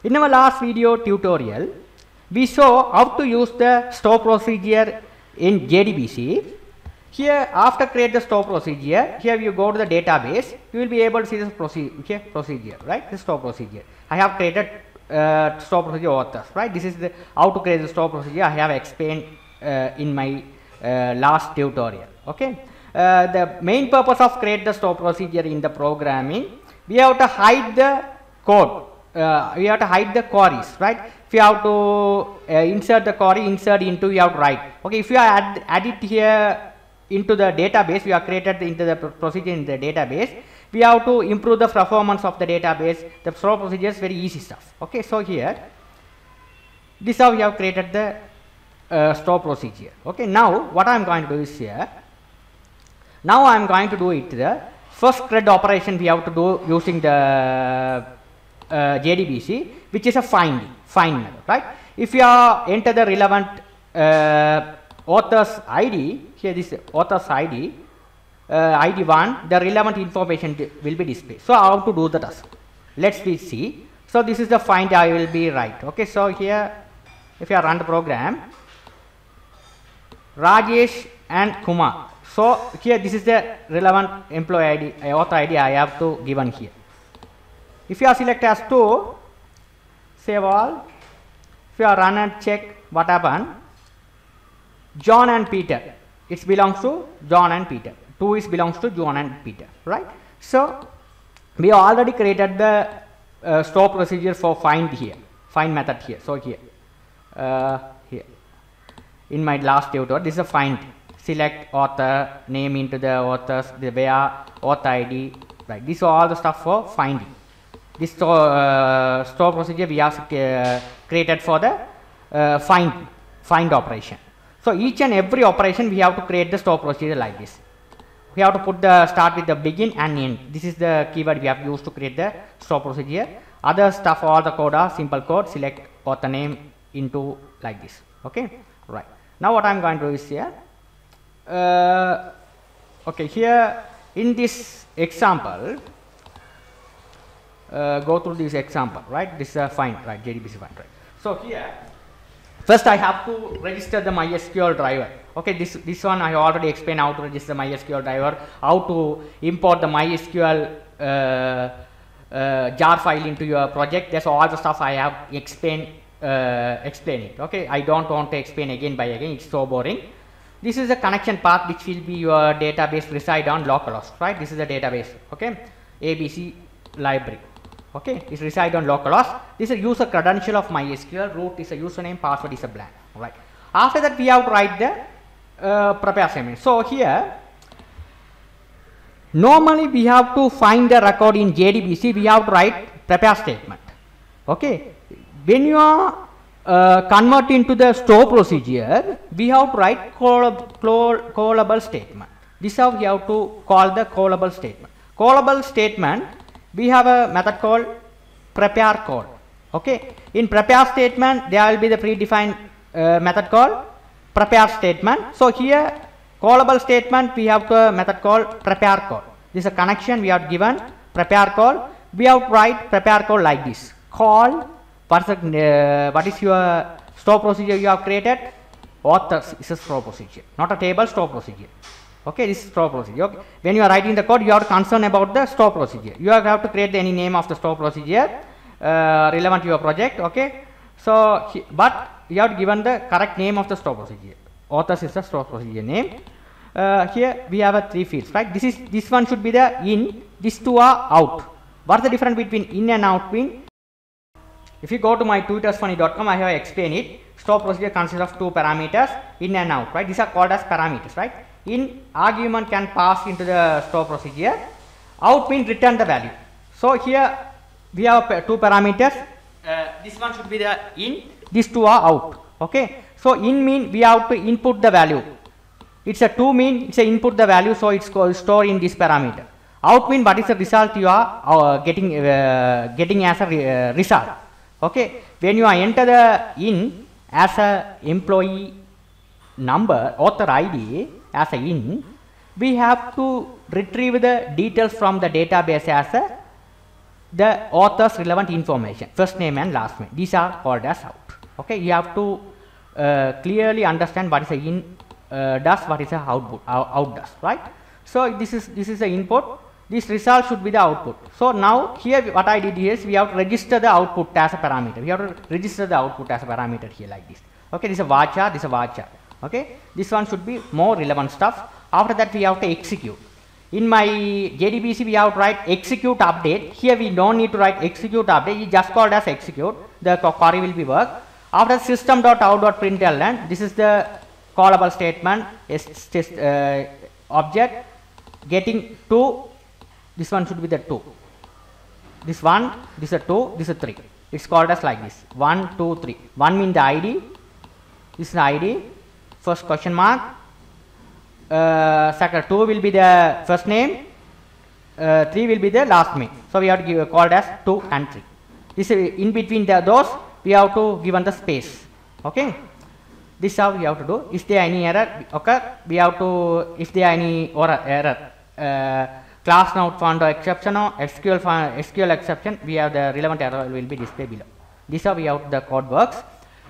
In our last video tutorial, we saw how to use the store procedure in JDBC. Here, after create the store procedure, here you go to the database, you will be able to see this procedure, right? This store procedure. I have created store procedure authors, right? This is the how to create the store procedure. I have explained in my last tutorial. Okay. The main purpose of create the store procedure in the programming, we have to hide the code. We have to hide the queries, right? If you have to insert the query, insert into, you have to write. Okay, if you add it here into the database, we have created into the procedure in the database, we have to improve the performance of the database. The store procedure is very easy stuff. Okay, so here, this is how we have created the store procedure. Okay, now what I am going to do is here, now I am going to do it the first CRUD operation we have to do using the JDBC, which is a find method, right? If you enter the relevant author's ID, here this author's ID, ID1, the relevant information will be displayed. So how to do the task? Let's see. So this is the find I will be right. Okay, so here if you run the program, Rajesh and Kumar. So here this is the relevant employee ID, author ID I have to given here. If you are select as 2, save all. If you are run and check what happened, John and Peter, it belongs to John and Peter. 2 is belongs to John and Peter, right? So we already created the store procedure for find here, find method here. So here, here in my last tutorial, this is a find. Select author, name into the authors, the where, author ID, right? This is all the stuff for finding. This store procedure we have created for the find operation. So each and every operation we have to create the store procedure like this. We have to put the start with the begin and end. This is the keyword we have used to create the store procedure. Other stuff, all the code are simple code. Select author name into like this. Okay, right. Now what I am going to do is here. Okay, here in this example, go through this example, right? This is a find, right? JDBC find, right? So here, first I have to register the MySQL driver. Okay, this one I already explained how to register the MySQL driver, how to import the MySQL jar file into your project. That's all the stuff I have explained it. Okay, I don't want to explain again by again. It's so boring. This is the connection path which will be your database reside on localhost, right? This is the database. Okay, ABC library. Okay, it reside on localhost. This is a user credential of MySQL. Root is a username, password is a blank. Right. After that, we have to write the prepare statement. So here, normally we have to find the record in JDBC. We have to write prepare statement. Okay, when you are convert into the store procedure, we have to write callable statement. This is how we have to call the callable statement. Callable statement, we have a method called prepare call. Okay, in prepare statement there will be the predefined method called prepare statement. So here callable statement we have a method called prepare call. This is a connection we have given prepare call. We have to write prepare call like this. Call. What is your store procedure you have created? Authors is a store procedure, not a table, store procedure. Okay, this is store procedure. Okay. When you are writing the code, you are concerned about the store procedure. You have to create any name of the store procedure relevant to your project. Okay, so but you have given the correct name of the store procedure. Authors is the store procedure name. Here we have a 3 fields, right? This one should be the in. These 2 are out. What's the difference between in and out mean? If you go to my tutorsfunny.com, I have explained it. Store procedure consists of 2 parameters, in and out, right? These are called as parameters, right? In, argument can pass into the store procedure. Out means return the value. So here we have 2 parameters. This one should be the in. These 2 are out. Okay. So in mean we have to input the value. It's a 2 mean it's a input the value. So it's stored in this parameter. Out mean what is the result you are getting as a result. Okay, when you enter the in as a employee number, author ID as a in, we have to retrieve the details from the database as a the author's relevant information, first name and last name. These are called as out. Okay, you have to clearly understand what is a in does, what is a output, out does, right? So this is the input. This result should be the output. So now here what I did here is we have to register the output as a parameter. We have to register the output as a parameter here like this. Okay, this is a varchar, this is a varchar. Okay, this one should be more relevant stuff. After that we have to execute. In my JDBC we have to write execute update. Here we don't need to write execute update. You just called as execute. The query will be work. After system.out.println, this is the callable statement. Object getting 2. This one should be the 2. This 1, this is 2, this is 3. It's called as like this. 1, 2, 3. 1 means the ID. This is the ID. First question mark. Second 2 will be the first name. 3 will be the last name. So we have to give called as 2 and 3. This in between those we have to given the space. Okay. This is how we have to do. If there any error occur, we have to, if there any error, class not found or exception or SQL exception, we have the relevant error will be displayed below. This is how we have the code works.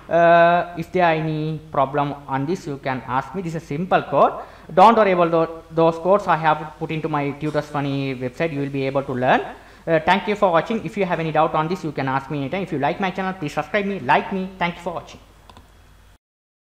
If there are any problem on this, you can ask me. This is a simple code. Don't worry about those codes I have put into my Tutors Funny website. You will be able to learn. Thank you for watching. If you have any doubt on this, you can ask me anytime. If you like my channel, please subscribe me, like me. Thank you for watching.